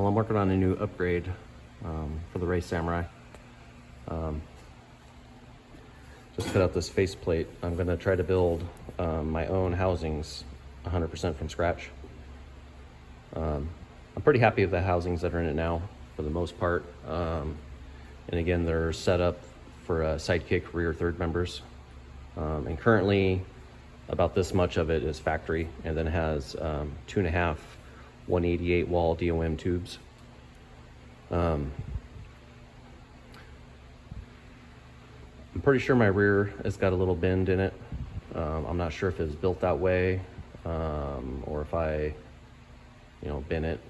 Well, I'm working on a new upgrade for the Race Samurai. Just cut out this faceplate. I'm going to try to build my own housings 100% from scratch. I'm pretty happy with the housings that are in it now, for the most part. And again, they're set up for sidekick rear third members. And currently, about this much of it is factory, and then it has 2.5 188 wall DOM tubes. I'm pretty sure my rear has got a little bend in it. I'm not sure if it's built that way, or if I, bent it,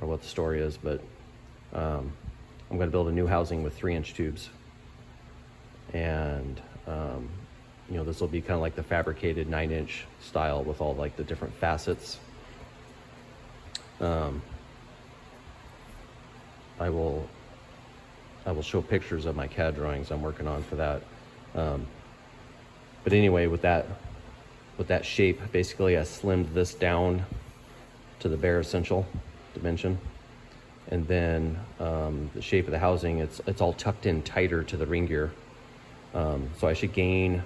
or what the story is, but I'm going to build a new housing with 3-inch tubes. And this will be kind of like the fabricated 9-inch style with all like the different facets. I will show pictures of my CAD drawings I'm working on for that. But anyway, with that shape, basically I slimmed this down to the bare essential dimension. And then the shape of the housing, it's all tucked in tighter to the ring gear. So I should gain,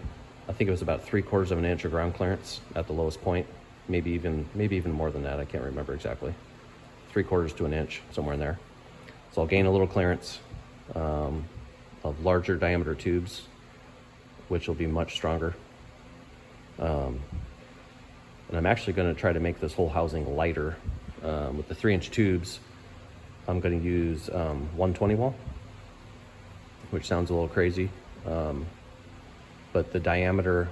I think it was about 3/4 of an inch of ground clearance at the lowest point. Maybe even more than that, I can't remember exactly. 3/4 to an inch, somewhere in there. So I'll gain a little clearance of larger diameter tubes, which will be much stronger. And I'm actually going to try to make this whole housing lighter. With the 3-inch tubes, I'm going to use 120 wall, which sounds a little crazy. But the diameter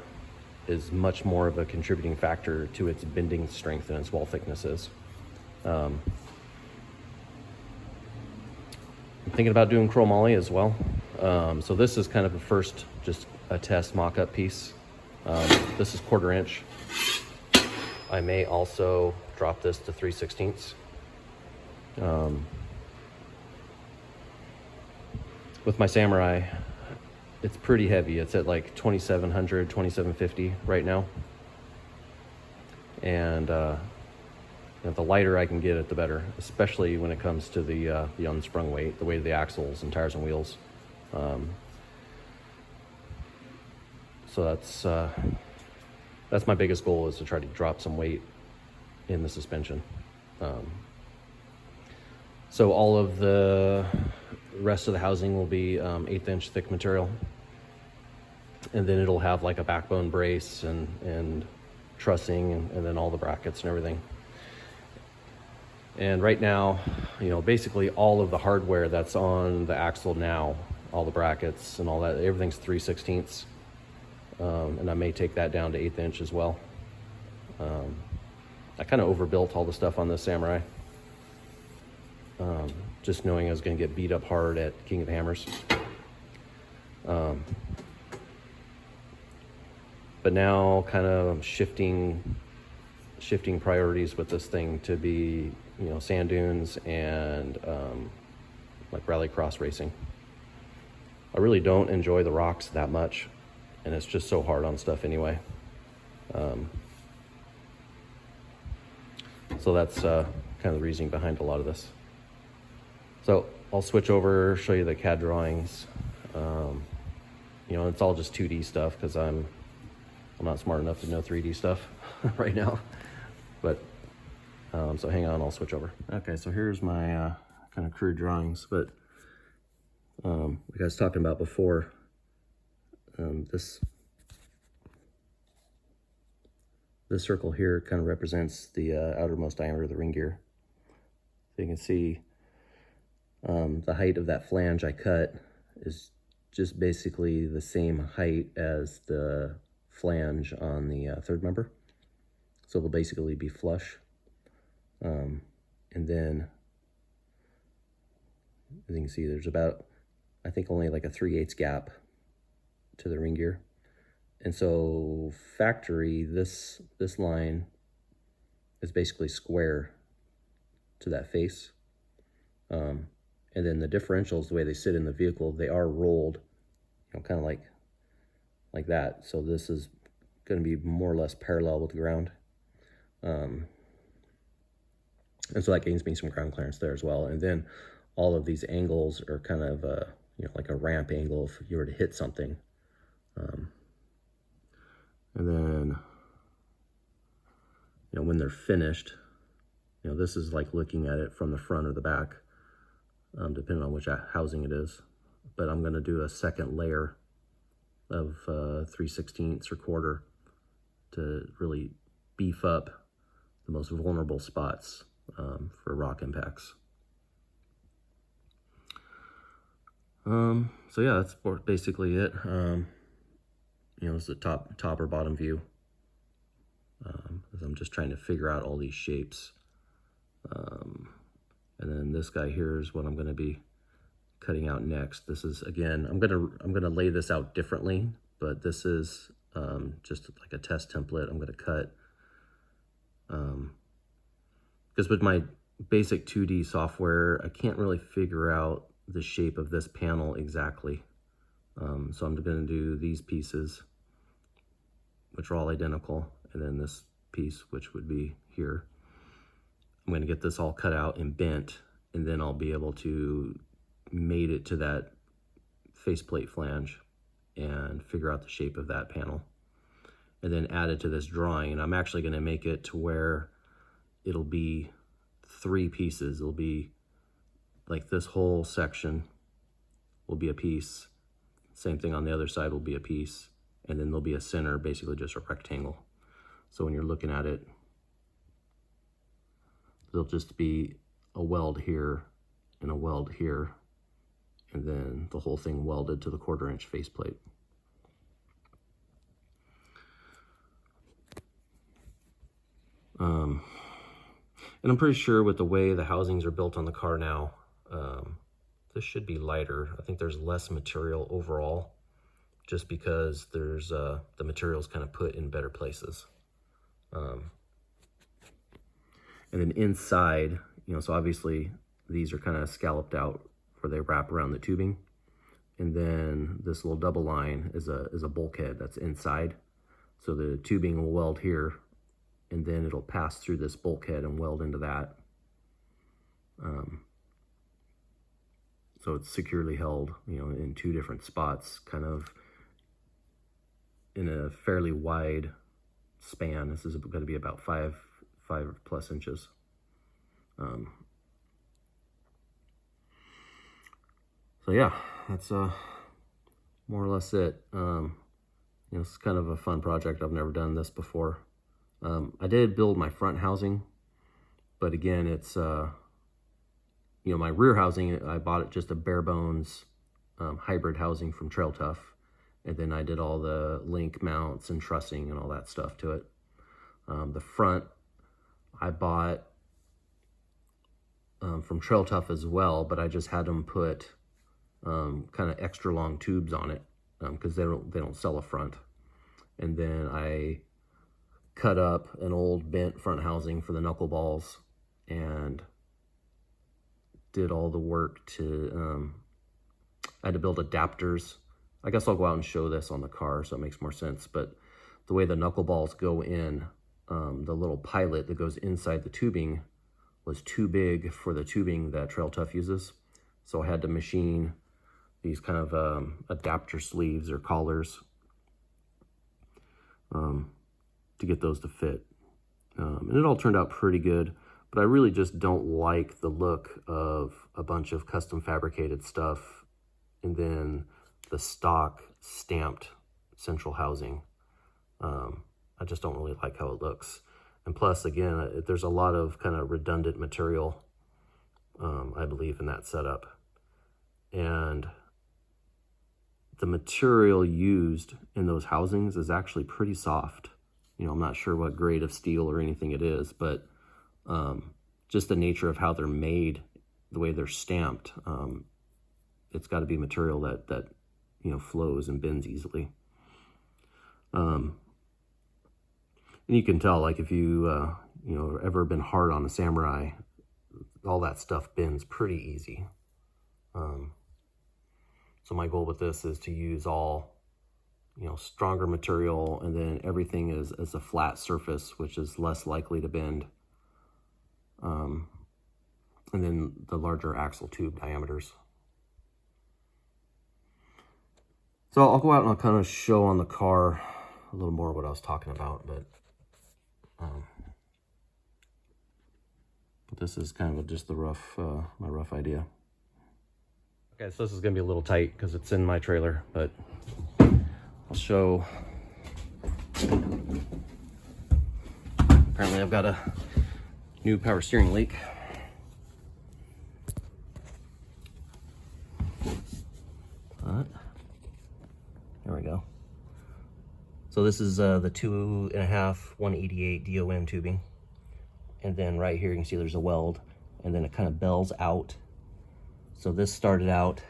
is much more of a contributing factor to its bending strength than its wall thickness is. I'm thinking about doing chromoly as well. So this is kind of just a test mock-up piece. This is 1/4 inch. I may also drop this to 3/16. With my Samurai, it's pretty heavy. It's at like 2,700, 2,750 right now. And the lighter I can get it, the better, especially when it comes to the unsprung weight, the weight of the axles and tires and wheels. So that's my biggest goal, is to try to drop some weight in the suspension. So all of the rest of the housing will be 1/8 inch thick material, and then it'll have like a backbone brace and trussing and then all the brackets and everything. And right now, basically all of the hardware that's on the axle now, all the brackets and all that, everything's 3/16. And I may take that down to 1/8 inch as well. I kind of overbuilt all the stuff on this Samurai, just knowing I was going to get beat up hard at King of Hammers. But now kind of shifting priorities with this thing to be, sand dunes and like rallycross racing. I really don't enjoy the rocks that much, and it's just so hard on stuff anyway. So that's kind of the reasoning behind a lot of this. So I'll switch over, show you the CAD drawings. It's all just 2D stuff because I'm not smart enough to know 3D stuff right now. But so hang on, I'll switch over. Okay, so here's my kind of crude drawings. But like I was talking about before, this circle here kind of represents the outermost diameter of the ring gear. So you can see the height of that flange I cut is just basically the same height as the flange on the third member. So they'll basically be flush. And then, as you can see, there's about, I think, only like a 3/8 gap to the ring gear. And so factory, this line is basically square to that face. And then the differentials, the way they sit in the vehicle, they are rolled, kind of like that. So this is going to be more or less parallel with the ground. And so that gains me some ground clearance there as well. And then all of these angles are kind of, like a ramp angle if you were to hit something. And then, when they're finished, this is like looking at it from the front or the back, depending on which housing it is. But I'm going to do a second layer of 3/16 or quarter to really beef up the most vulnerable spots for rock impacts. So yeah, that's basically it. It's the top or bottom view. As I'm just trying to figure out all these shapes. And then this guy here is what I'm going to be cutting out next. This is, again, I'm gonna lay this out differently, but this is just like a test template I'm going to cut. Because with my basic 2D software, I can't really figure out the shape of this panel exactly. So I'm going to do these pieces, which are all identical, and then this piece, which would be here. I'm going to get this all cut out and bent, and then I'll be able to mate it to that faceplate flange and figure out the shape of that panel, and then add it to this drawing. And I'm actually going to make it to where it'll be 3 pieces. It'll be like this whole section will be a piece. Same thing on the other side will be a piece. And then there'll be a center, basically just a rectangle. So when you're looking at it, there'll just be a weld here and a weld here, and then the whole thing welded to the 1/4 inch faceplate. And I'm pretty sure with the way the housings are built on the car now, this should be lighter. I think there's less material overall, just because there's the material's kind of put in better places. And then inside, so obviously these are kind of scalloped out where they wrap around the tubing. And then this little double line is a bulkhead that's inside. So the tubing will weld here, and then it'll pass through this bulkhead and weld into that. So it's securely held, in 2 different spots, kind of in a fairly wide span. This is going to be about 5+ inches. So yeah, that's more or less it. It's kind of a fun project. I've never done this before. I did build my front housing, but again, it's my rear housing, I bought it just a bare bones hybrid housing from Trail Tough, and then I did all the link mounts and trussing and all that stuff to it. The front I bought from Trail Tough as well, but I just had them put kind of extra long tubes on it because they don't sell a front. And then I cut up an old bent front housing for the knuckleballs and did all the work to, I had to build adapters. I guess I'll go out and show this on the car so it makes more sense, but the way the knuckleballs go in, the little pilot that goes inside the tubing was too big for the tubing that Trail Tough uses. So I had to machine these kind of adapter sleeves or collars to get those to fit. And it all turned out pretty good, but I really just don't like the look of a bunch of custom fabricated stuff and then the stock stamped central housing. I just don't really like how it looks. And plus, again, there's a lot of kind of redundant material, I believe, in that setup. And the material used in those housings is actually pretty soft. I'm not sure what grade of steel or anything it is, but just the nature of how they're made, the way they're stamped, it's got to be material that flows and bends easily. And you can tell, like, if you ever been hard on a Samurai, all that stuff bends pretty easy. So my goal with this is to use all stronger material, and then everything is a flat surface, which is less likely to bend. and then the larger axle tube diameters. So I'll go out and I'll kind of show on the car a little more what I was talking about, but this is kind of just the rough, my rough idea. Okay, so this is gonna be a little tight because it's in my trailer, but I'll show. Apparently I've got a new power steering leak. But there we go. So this is the 2.5 188 DOM tubing. And then right here you can see there's a weld, and then it kind of bells out. So this started out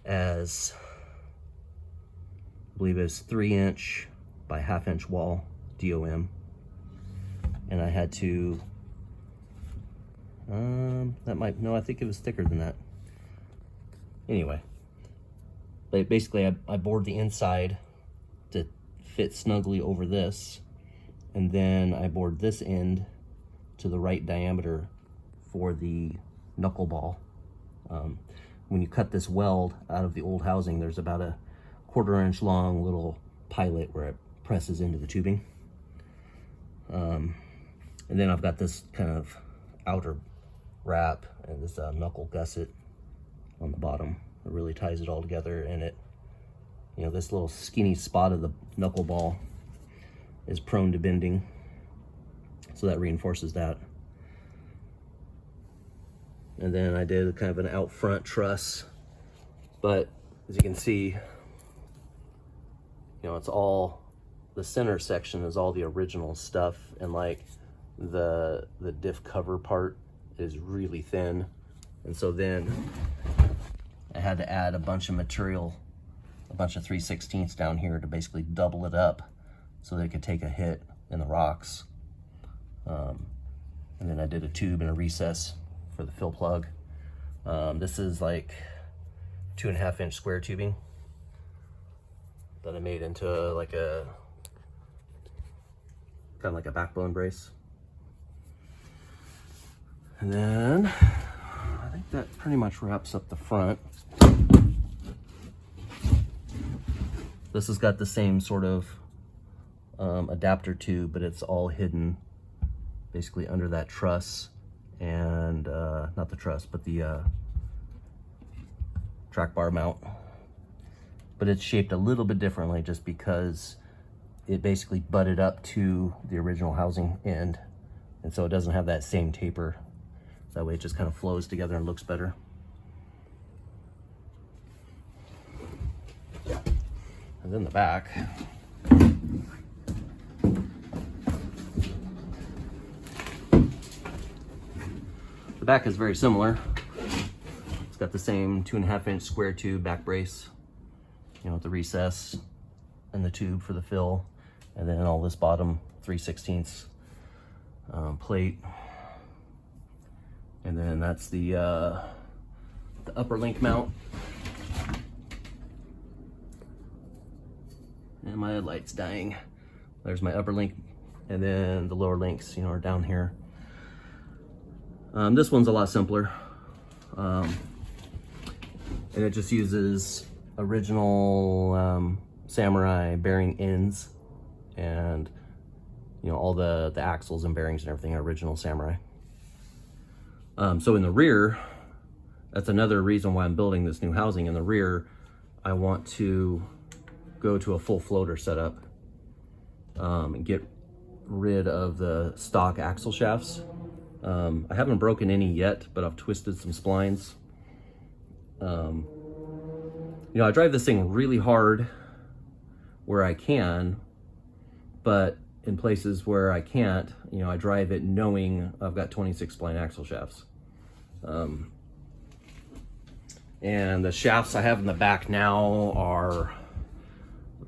as, I believe it was 3-inch by 1/2-inch wall DOM. And I had to, I think it was thicker than that. Anyway, but basically I bored the inside to fit snugly over this, and then I bored this end to the right diameter for the knuckleball. When you cut this weld out of the old housing, there's about a 1/4 inch long little pilot where it presses into the tubing. And then I've got this kind of outer wrap and this knuckle gusset on the bottom. It really ties it all together, and it, this little skinny spot of the knuckleball is prone to bending, so that reinforces that. And then I did kind of an out front truss, but as you can see, it's all, the center section is all the original stuff, and like the diff cover part is really thin, and so then I had to add a bunch of material, a bunch of 3/16 down here to basically double it up so they could take a hit in the rocks. And then I did a tube and a recess for the fill plug. This is like 2.5-inch square tubing that I made into like a kind of like a backbone brace. And then I think that pretty much wraps up the front. This has got the same sort of adapter tube, but it's all hidden basically under that truss, and not the truss, but the track bar mount. But it's shaped a little bit differently just because it basically butted up to the original housing end, and so it doesn't have that same taper. That way it just kind of flows together and looks better. And then the back. The back is very similar. It's got the same 2.5-inch square tube back brace, with the recess and the tube for the fill, and then all this bottom 3/16 plate. And then that's the upper link mount. And my light's dying. There's my upper link, and then the lower links, are down here. This one's a lot simpler. And it just uses original Samurai bearing ends, and all the axles and bearings and everything are original Samurai. So in the rear, that's another reason why I'm building this new housing. In the rear, I want to go to a full floater setup and get rid of the stock axle shafts. I haven't broken any yet, but I've twisted some splines. I drive this thing really hard where I can, but in places where I can't, I drive it knowing I've got 26 spline axle shafts. And the shafts I have in the back now are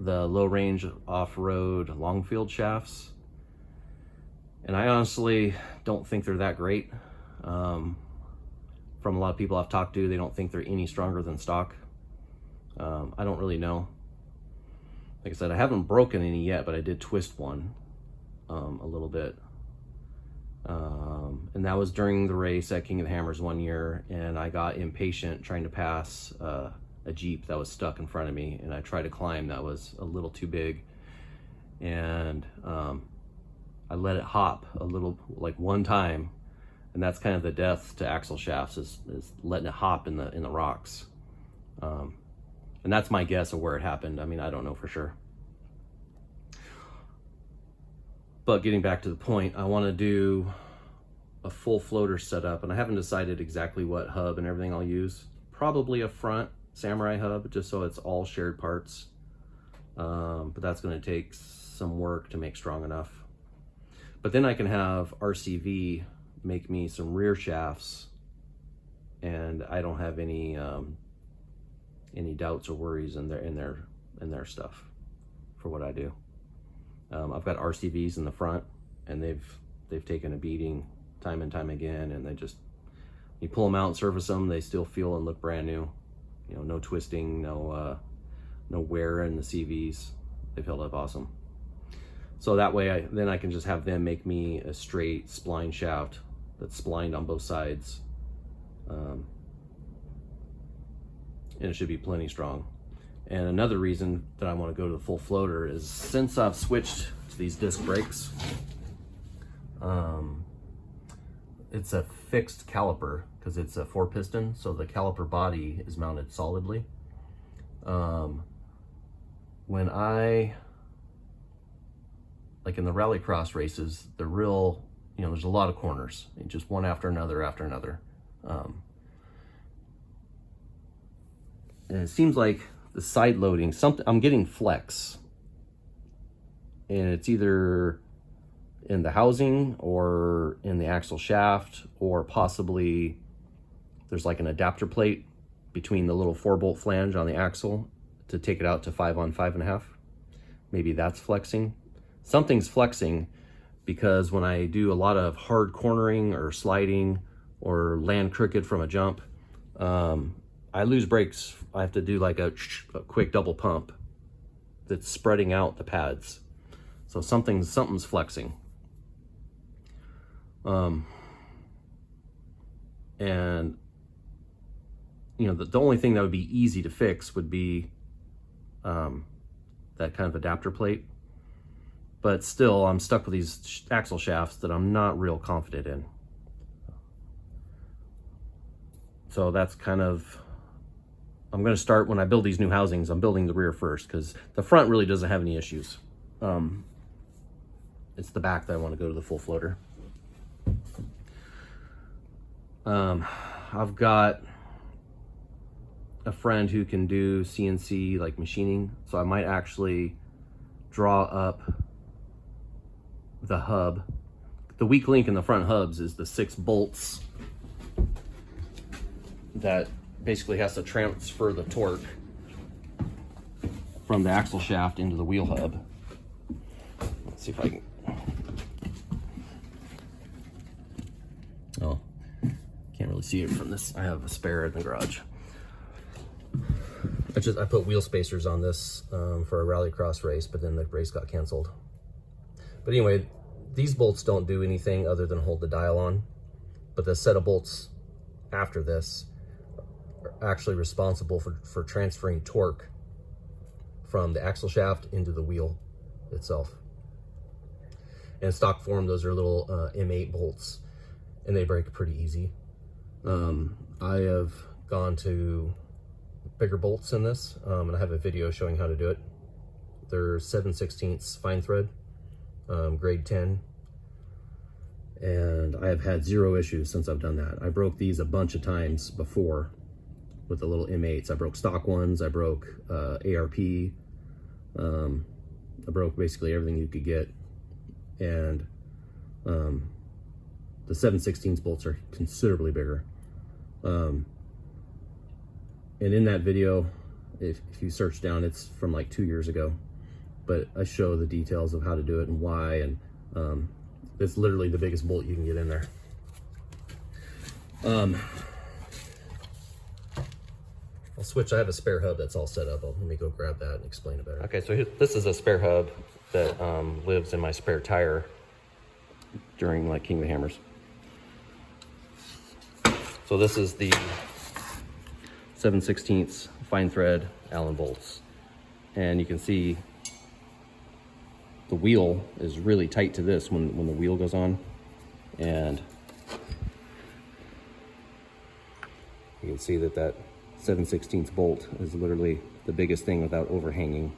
the low range off-road Longfield shafts. And I honestly don't think they're that great. From a lot of people I've talked to, they don't think they're any stronger than stock. I don't really know. Like I said, I haven't broken any yet, but I did twist one a little bit. And that was during the race at King of the Hammers one year, and I got impatient trying to pass a Jeep that was stuck in front of me, and I tried to climb that was a little too big, and I let it hop a little, like one time, and that's kind of the death to axle shafts, is letting it hop in the rocks. And that's my guess of where it happened. I mean, I don't know for sure. But getting back to the point, I want to do a full floater setup, and I haven't decided exactly what hub and everything I'll use. Probably a front Samurai hub, just so it's all shared parts. But that's going to take some work to make strong enough. But then I can have RCV make me some rear shafts, and I don't have any doubts or worries in their stuff for what I do. I've got RCVs in the front, and they've taken a beating time and time again, and they just, you pull them out and service them, they still feel and look brand new. You know, no twisting, no wear in the CVs. They've held up awesome. So that way then I can just have them make me a straight spline shaft that's splined on both sides. And it should be plenty strong. And another reason that I want to go to the full floater is, since I've switched to these disc brakes, it's a fixed caliper because it's a 4-piston, so the caliper body is mounted solidly. When I, like in the rallycross races, the real, you know, there's a lot of corners, just one after another after another. And it seems like the side loading, I'm getting flex, and it's either in the housing or in the axle shaft, or possibly there's like an adapter plate between the little 4-bolt flange on the axle to take it out to 5 on 5.5. Maybe that's flexing. Something's flexing, because when I do a lot of hard cornering or sliding or land crooked from a jump, I lose brakes. I have to do like a quick double pump that's spreading out the pads. So something's flexing. And you know, the only thing that would be easy to fix would be that kind of adapter plate. But still, I'm stuck with these axle shafts that I'm not real confident in. So that's kind of, I'm going to start, when I build these new housings, I'm building the rear first, because the front really doesn't have any issues. It's the back that I want to go to the full floater. I've got a friend who can do CNC like machining, so I might actually draw up the hub. The weak link in the front hubs is the 6 bolts that basically has to transfer the torque from the axle shaft into the wheel hub. Let's see if I can. Oh, can't really see it from this. I have a spare in the garage. I put wheel spacers on this for a rallycross race, but then the race got canceled. But anyway, these bolts don't do anything other than hold the dial on, but the set of bolts after this are actually responsible for transferring torque from the axle shaft into the wheel itself. In stock form, those are little M8 bolts, and they break pretty easy. I have gone to bigger bolts in this, and I have a video showing how to do it. They're 7/16 fine thread, grade 10, and I have had 0 issues since I've done that. I broke these a bunch of times before with the little M8s. I broke stock ones, I broke ARP, I broke basically everything you could get, and the 7/16 bolts are considerably bigger. And in that video, if you search down, it's from like 2 years ago, but I show the details of how to do it and why, and it's literally the biggest bolt you can get in there. I'll switch. I have a spare hub that's all set up. Let me go grab that and explain it better. Okay, so this is a spare hub that lives in my spare tire. during like King of the Hammers. So this is the 7/16 fine thread Allen bolts. And you can see the wheel is really tight to this when the wheel goes on. And you can see that 7/16 bolt is literally the biggest thing without overhanging.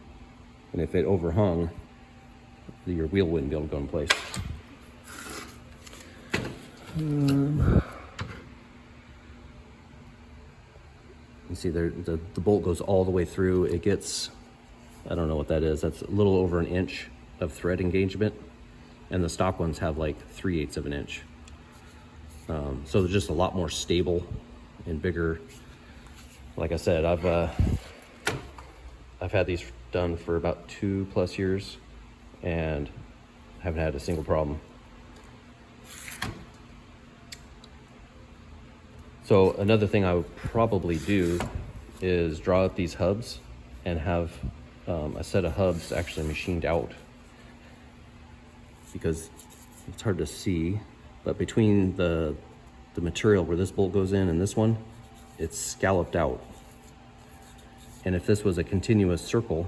And if it overhung, your wheel wouldn't be able to go in place. You see there, the bolt goes all the way through. It gets, I don't know what that is. That's a little over an inch of thread engagement. And the stock ones have like 3/8 of an inch. So they're just a lot more stable and bigger. Like I said, I've had these done for about 2+ years and haven't had a single problem. So another thing I would probably do is draw up these hubs and have a set of hubs actually machined out, because it's hard to see, but between the material where this bolt goes in and this one, it's scalloped out. And if this was a continuous circle,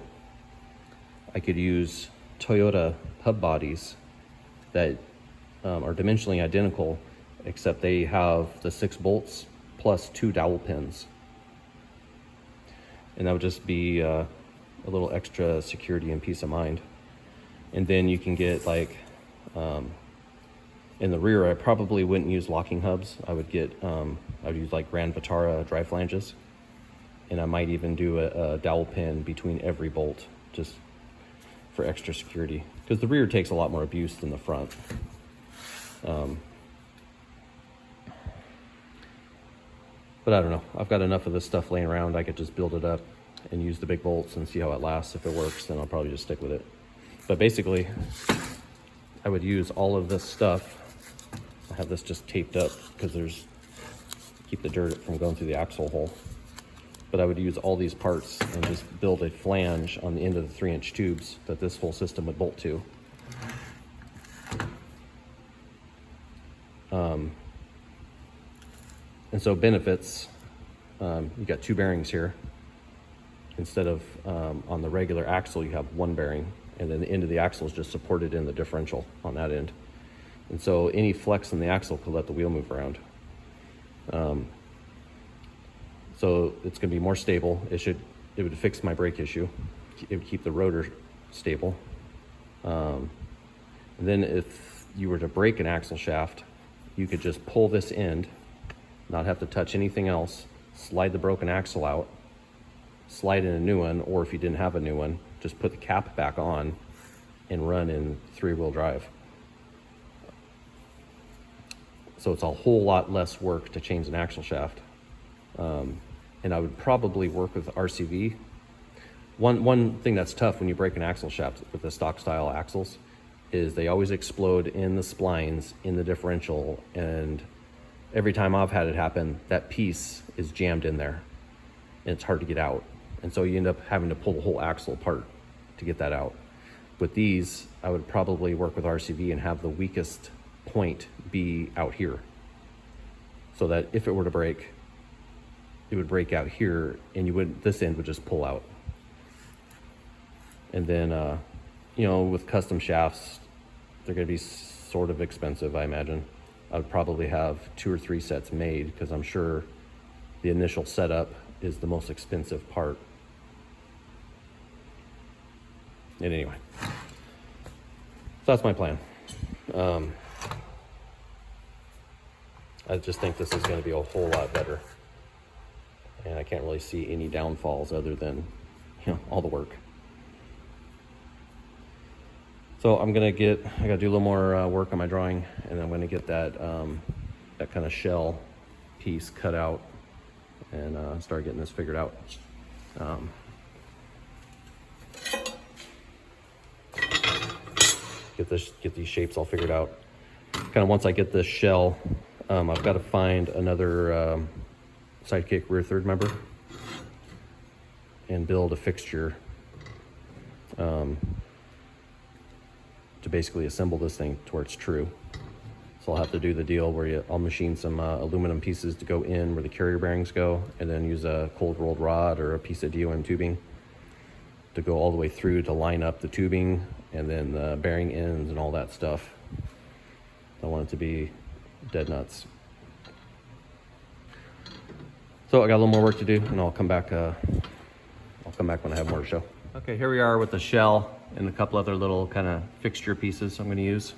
I could use Toyota hub bodies that are dimensionally identical, except they have the 6 bolts plus 2 dowel pins. And that would just be a little extra security and peace of mind. And then you can get like, in the rear, I probably wouldn't use locking hubs. I would use like Grand Vitara dry flanges. And I might even do a dowel pin between every bolt, just for extra security. Because the rear takes a lot more abuse than the front. But I don't know, I've got enough of this stuff laying around. I could just build it up and use the big bolts and see how it lasts. If it works, then I'll probably just stick with it. But basically, I would use all of this stuff. I have this just taped up because keep the dirt from going through the axle hole. But I would use all these parts and just build a flange on the end of the 3-inch tubes that this whole system would bolt to. And so benefits, you got 2 bearings here. Instead of on the regular axle, you have 1 bearing, and then the end of the axle is just supported in the differential on that end. And so any flex in the axle could let the wheel move around. So it's gonna be more stable. It would fix my brake issue. It would keep the rotor stable. And then if you were to break an axle shaft, you could just pull this end, not have to touch anything else, slide the broken axle out, slide in a new one, or if you didn't have a new one, just put the cap back on and run in 3-wheel drive. So it's a whole lot less work to change an axle shaft. And I would probably work with RCV. One thing that's tough when you break an axle shaft with the stock style axles is they always explode in the splines in the differential, and every time I've had it happen, that piece is jammed in there and it's hard to get out. And so you end up having to pull the whole axle apart to get that out. With these, I would probably work with RCV and have the weakest point be out here, so that if it were to break, it would break out here and this end would just pull out. And then, with custom shafts, they're gonna be sort of expensive, I imagine. I would probably have 2 or 3 sets made, because I'm sure the initial setup is the most expensive part. And anyway, so that's my plan. I just think this is gonna be a whole lot better. And I can't really see any downfalls other than, all the work. So I gotta do a little more work on my drawing, and I'm gonna get that kind of shell piece cut out and start getting this figured out. Get these shapes all figured out. Kind of once I get this shell, I've got to find another sidekick rear third member and build a fixture to basically assemble this thing to where it's true. So I'll have to do the deal where I'll machine some aluminum pieces to go in where the carrier bearings go, and then use a cold rolled rod or a piece of DOM tubing to go all the way through to line up the tubing and then the bearing ends and all that stuff. I want it to be dead nuts. So I got a little more work to do, and I'll come back when I have more to show. Okay, here we are with the shell and a couple other little kind of fixture pieces I'm going to use.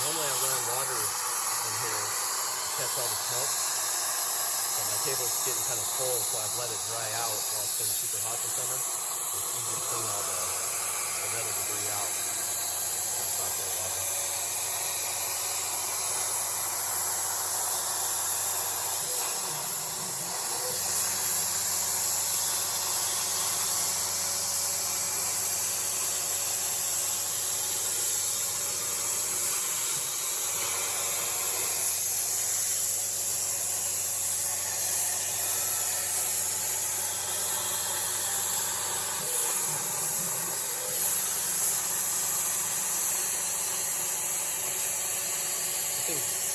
Normally I run water in here to catch all the smoke, but my table's getting kind of full, so I've let it dry out while it's been super hot this summer. It's easy to clean all the metal debris out. That's not full of water.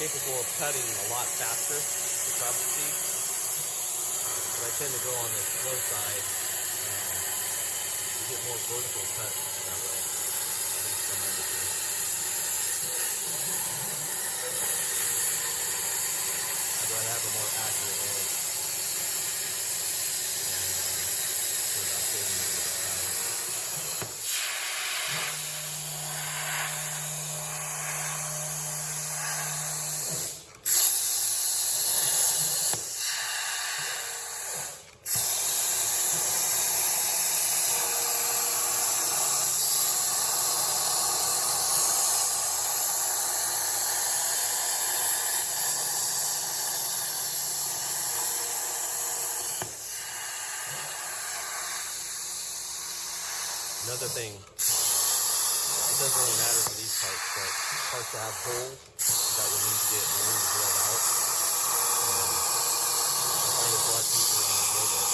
Capable of cutting a lot faster, the crop speed, but I tend to go on the slow side to get more vertical cut that way. At least I'm under here. I'd rather have a more accurate edge without saving a little bit of time. Another thing, it doesn't really matter for these parts, but parts that have holes that will need to get drilled out. I find it's a lot cheaper than a drill bit.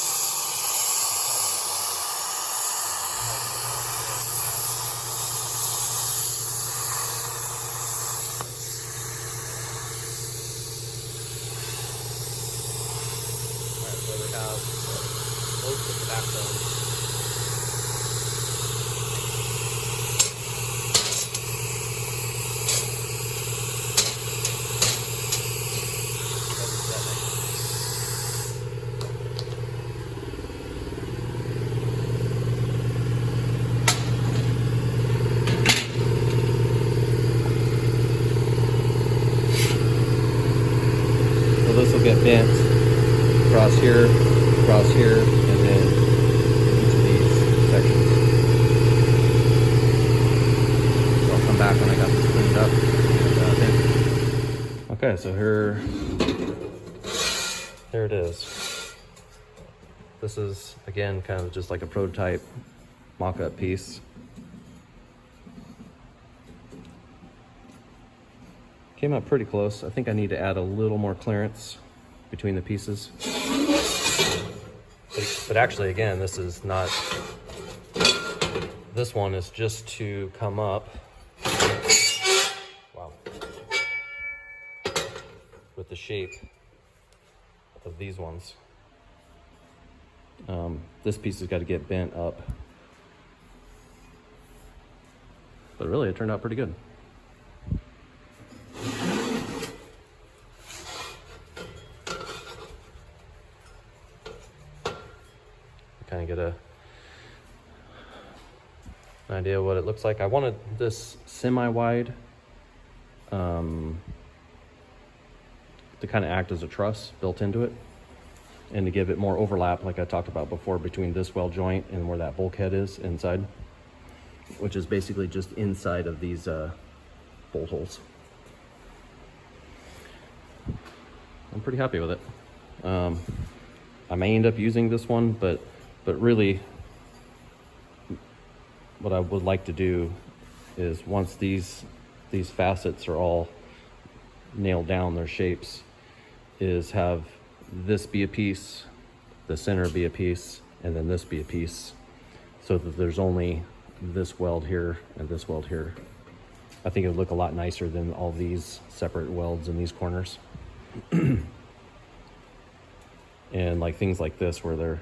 Alright, so we have most of the backbone. This will get bent across here, and then each of these sections. So I'll come back when I got this cleaned up. And, okay, so here it is. This is, again, kind of just like a prototype mock-up piece. Came up pretty close. I think I need to add a little more clearance between the pieces. But actually, again, this is not, this one is just to come up, wow, with the shape of these ones. This piece has got to get bent up. But really, it turned out pretty good. Kind of get an idea of what it looks like. I wanted this semi-wide to kind of act as a truss built into it, and to give it more overlap, like I talked about before, between this weld joint and where that bulkhead is inside, which is basically just inside of these bolt holes. I'm pretty happy with it. I may end up using this one, but really what I would like to do is, once these facets are all nailed down, their shapes, is have this be a piece, the center be a piece, and then this be a piece, so that there's only this weld here and this weld here. I think it would look a lot nicer than all these separate welds in these corners. And like things like this, where they're,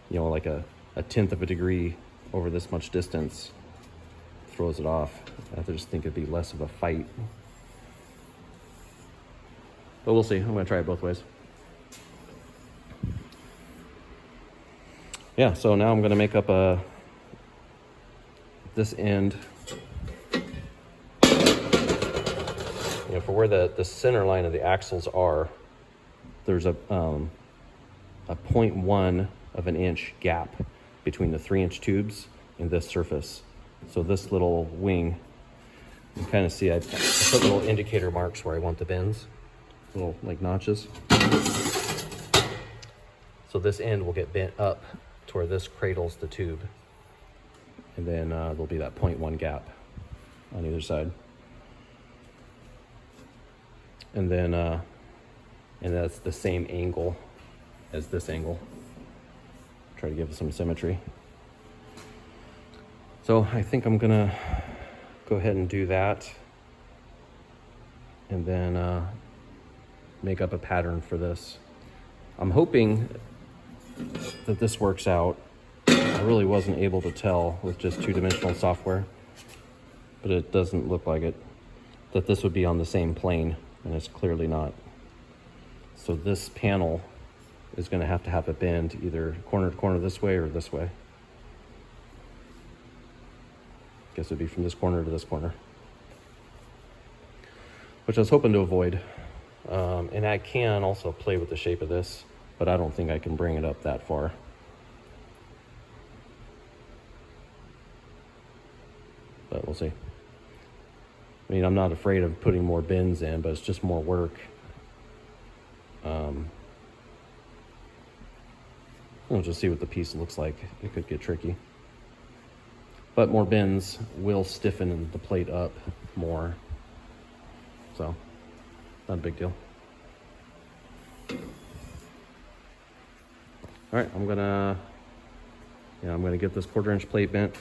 you know, like a 1/10 of a degree over this much distance, throws it off. I just think it'd be less of a fight. But we'll see. I'm gonna try it both ways. Yeah, so now I'm gonna make up this end, you know, for where the center line of the axles are. There's a 0.1 of an inch gap between the 3-inch tubes and this surface. So this little wing, you can kind of see I put little indicator marks where I want the bends, little like notches. So this end will get bent up to where this cradles the tube, and then there'll be that 0.1 gap on either side. And then and that's the same angle as this angle. Try to give it some symmetry. So I think I'm gonna go ahead and do that, and then make up a pattern for this. I'm hoping that this works out. I really wasn't able to tell with just two-dimensional software, but it doesn't look like it, that this would be on the same plane, and it's clearly not. So this panel is going to have a bend either corner to corner this way or this way. Guess it'd be from this corner to this corner, which I was hoping to avoid. And I can also play with the shape of this, but I don't think I can bring it up that far. But we'll see. I mean, I'm not afraid of putting more bends in, but it's just more work. We'll just see what the piece looks like. It could get tricky. But more bends will stiffen the plate up more. So, not a big deal. All right, I'm gonna get this 1/4-inch plate bent,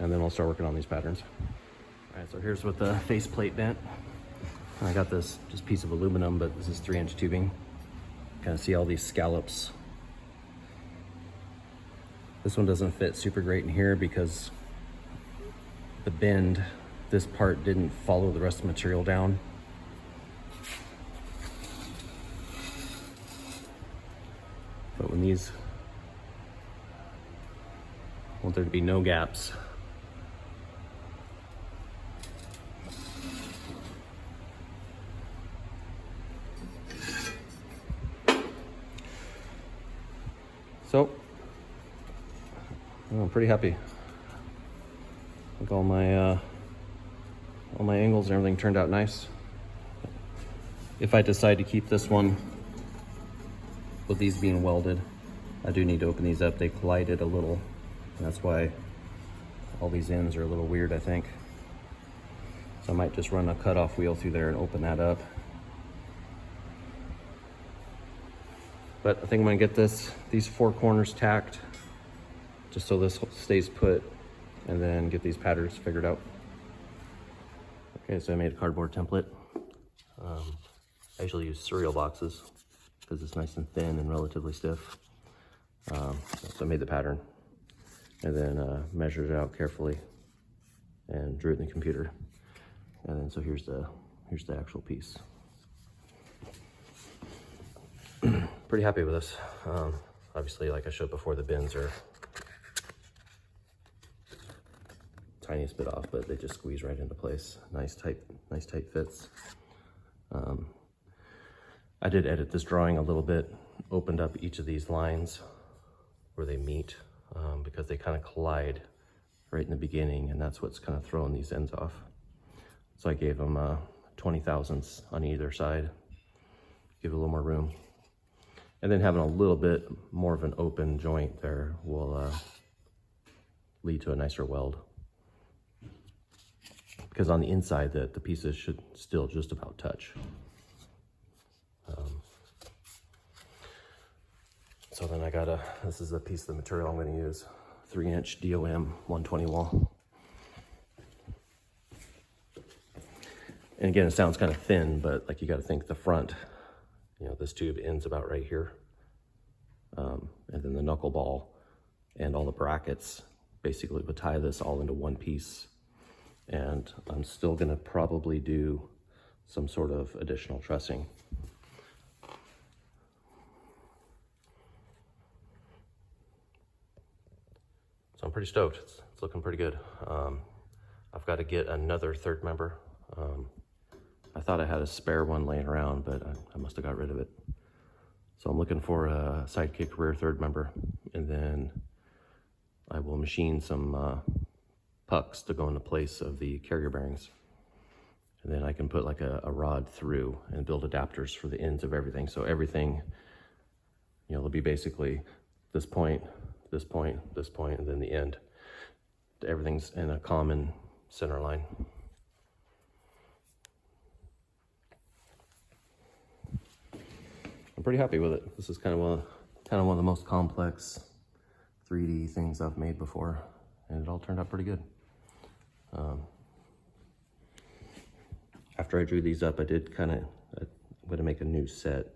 and then I'll start working on these patterns. All right, so here's with the face plate bent. I got this just piece of aluminum, but this is 3-inch tubing. Kind of see all these scallops. This one doesn't fit super great in here because the bend, this part didn't follow the rest of the material down. But when these, I want there to be no gaps. So, I'm pretty happy. I think all my angles and everything turned out nice. If I decide to keep this one with these being welded, I do need to open these up. They collided a little, and that's why all these ends are a little weird, I think. So I might just run a cutoff wheel through there and open that up. But I think I'm gonna get these 4 corners tacked just so this stays put, and then get these patterns figured out. Okay, so I made a cardboard template. I usually use cereal boxes because it's nice and thin and relatively stiff. So I made the pattern and then measured it out carefully and drew it in the computer. And then so here's the actual piece. Pretty happy with this. Obviously, like I showed before, the bins are tiniest bit off, but they just squeeze right into place. Nice tight fits. I did edit this drawing a little bit, opened up each of these lines where they meet because they kind of collide right in the beginning, and that's what's kind of throwing these ends off. So I gave them 20 thousandths on either side, give it a little more room. And then having a little bit more of an open joint there will lead to a nicer weld. Because on the inside, the pieces should still just about touch. So then I got this is a piece of the material I'm going to use, 3-inch DOM 120 wall. And again, it sounds kind of thin, but like you got to think the front, this tube ends about right here. And then the knuckle ball and all the brackets basically would tie this all into one piece. And I'm still going to probably do some sort of additional trussing. So I'm pretty stoked. It's looking pretty good. I've got to get another third member. I thought I had a spare one laying around, but I must have got rid of it. So I'm looking for a sidekick rear third member, and then I will machine some pucks to go into place of the carrier bearings. And then I can put like a rod through and build adapters for the ends of everything. So everything, it'll be basically this point, this point, this point, and then the end. Everything's in a common center line. I'm pretty happy with it. This is kind of one of the most complex 3D things I've made before, and it all turned out pretty good. After I drew these up, I'm going to make a new set.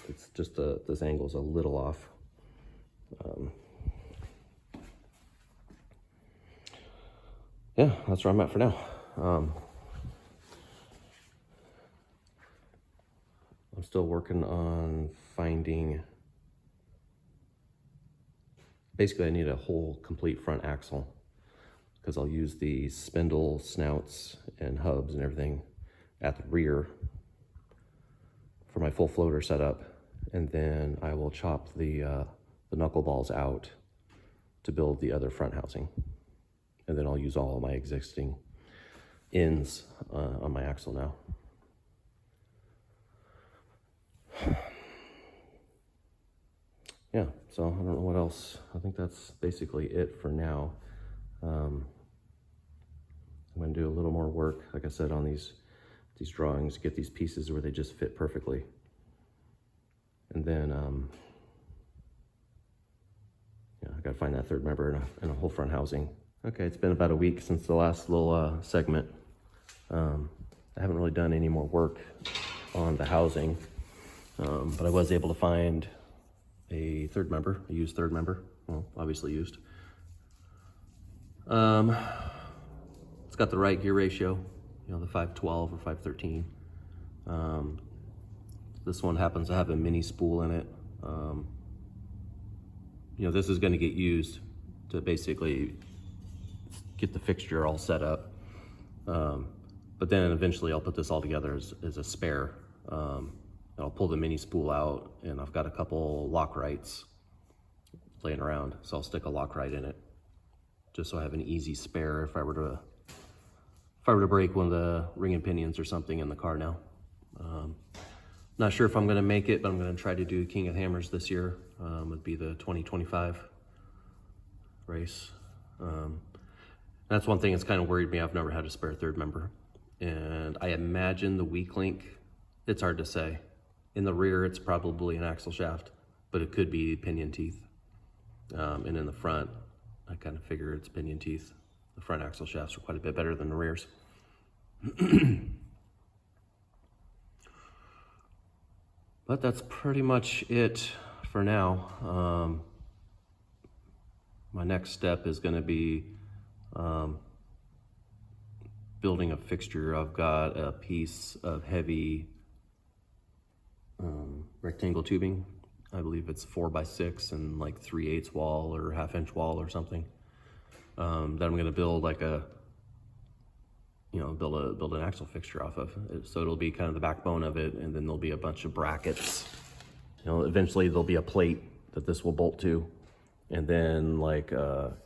It's just this angle's a little off. Yeah, that's where I'm at for now. I'm still working on finding, basically I need a whole complete front axle, because I'll use the spindle snouts and hubs and everything at the rear for my full floater setup, and then I will chop the knuckle balls out to build the other front housing, and then I'll use all of my existing ends on my axle now. Yeah, so I don't know what else. I think that's basically it for now. I'm going to do a little more work, like I said, on these drawings, get these pieces where they just fit perfectly. And then, yeah, I got to find that third member and a whole front housing. Okay, it's been about a week since the last little segment. I haven't really done any more work on the housing, but I was able to find a third member, a used third member. Well, obviously used. It's got the right gear ratio, the 512 or 513. This one happens to have a mini spool in it. This is going to get used to basically get the fixture all set up. But then eventually I'll put this all together as a spare. I'll pull the mini spool out, and I've got a couple Lockrights laying around, so I'll stick a Lockrite in it, just so I have an easy spare if I were to break one of the ring and pinions or something in the car now. Not sure if I'm going to make it, but I'm going to try to do King of Hammers this year. Would be the 2025 race. That's one thing that's kind of worried me. I've never had a spare third member, and I imagine the weak link, it's hard to say In the rear, it's probably an axle shaft, but it could be pinion teeth. And in the front, I kind of figure it's pinion teeth. The front axle shafts are quite a bit better than the rears. But that's pretty much it for now. My next step is going to be building a fixture. I've got a piece of heavy rectangle tubing. I believe it's 4x6 and like 3/8 wall or 1/2 inch wall or something. That I'm going to build like build an axle fixture off of. So it'll be kind of the backbone of it, and then there'll be a bunch of brackets. Eventually there'll be a plate that this will bolt to, and then like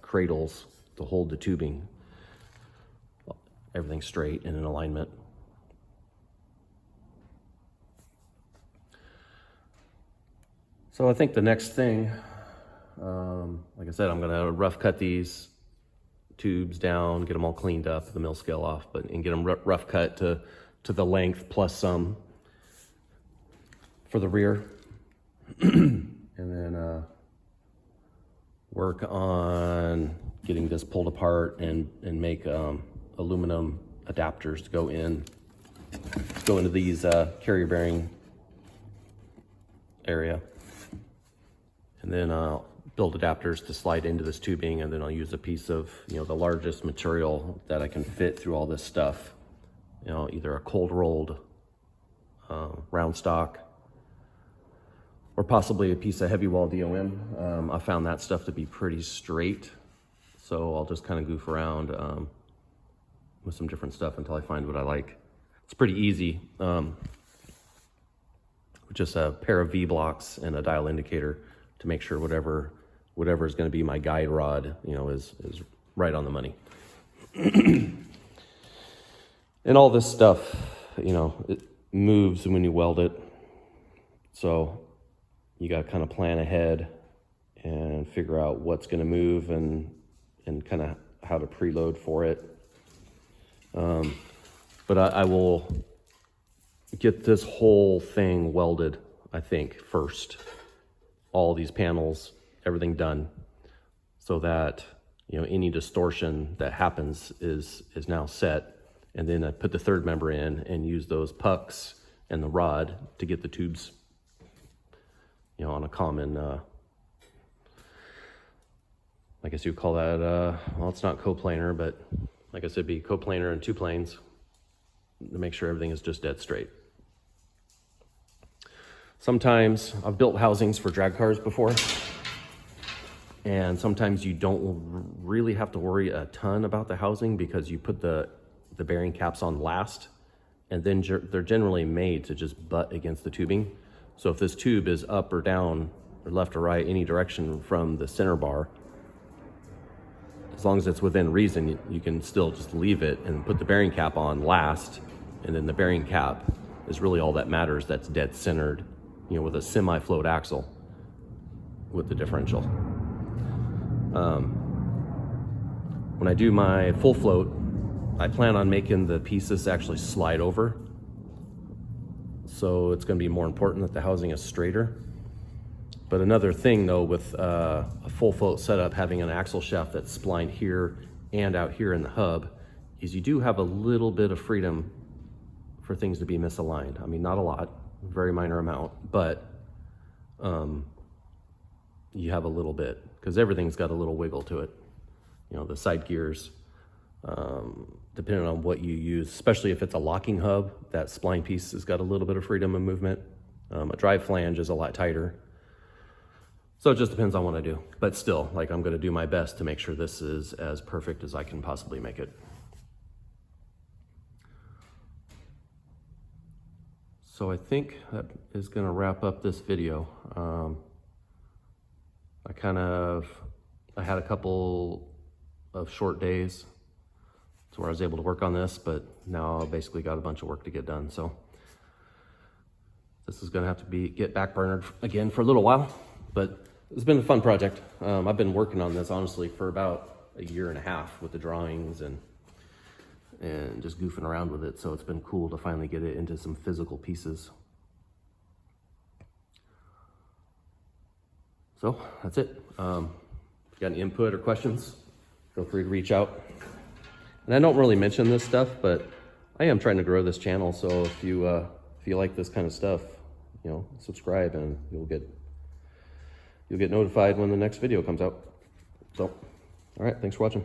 cradles to hold the tubing. Everything straight and in alignment. So I think the next thing, like I said, I'm gonna rough cut these tubes down, get them all cleaned up, the mill scale off, and get them rough cut to the length plus some for the rear. And then work on getting this pulled apart and make aluminum adapters to go into these carrier bearing area. And then build adapters to slide into this tubing, and then I'll use a piece of, the largest material that I can fit through all this stuff. Either a cold rolled round stock, or possibly a piece of heavy wall DOM. I found that stuff to be pretty straight, so I'll just kind of goof around with some different stuff until I find what I like. It's pretty easy. Just a pair of V blocks and a dial indicator to make sure whatever is going to be my guide rod, is right on the money. And all this stuff, it moves when you weld it. So you got to kind of plan ahead and figure out what's going to move and kind of how to preload for it. But I will get this whole thing welded, I think, first. All these panels, everything done, so that any distortion that happens is now set. And then I put the third member in and use those pucks and the rod to get the tubes on a common I guess you would call that well, it's not coplanar, but like I said, be coplanar and two planes to make sure everything is just dead straight. Sometimes I've built housings for drag cars before, and sometimes you don't really have to worry a ton about the housing because you put the bearing caps on last, and then they're generally made to just butt against the tubing. So if this tube is up or down or left or right, any direction from the center bar, as long as it's within reason, you can still just leave it and put the bearing cap on last, and then the bearing cap is really all that matters. That's dead centered, with a semi-float axle with the differential. When I do my full float, I plan on making the pieces actually slide over. So it's going to be more important that the housing is straighter. But another thing though, with a full float setup, having an axle shaft that's splined here and out here in the hub, is you do have a little bit of freedom for things to be misaligned. I mean, not a lot, very minor amount, but you have a little bit, because everything's got a little wiggle to it. The side gears, depending on what you use, especially if it's a locking hub, that spline piece has got a little bit of freedom of movement. A drive flange is a lot tighter. So it just depends on what I do. But still, I'm going to do my best to make sure this is as perfect as I can possibly make it. So I think that is going to wrap up this video. I had a couple of short days to where I was able to work on this, but now I basically got a bunch of work to get done. So this is going to have to get backburnered again for a little while, but it's been a fun project. I've been working on this honestly for about a year and a half with the drawings and just goofing around with it. So it's been cool to finally get it into some physical pieces. So that's it. If you got any input or questions, feel free to reach out. And I don't really mention this stuff, but I am trying to grow this channel. So if you like this kind of stuff, you know, subscribe and you'll get notified when the next video comes out. So, all right, thanks for watching.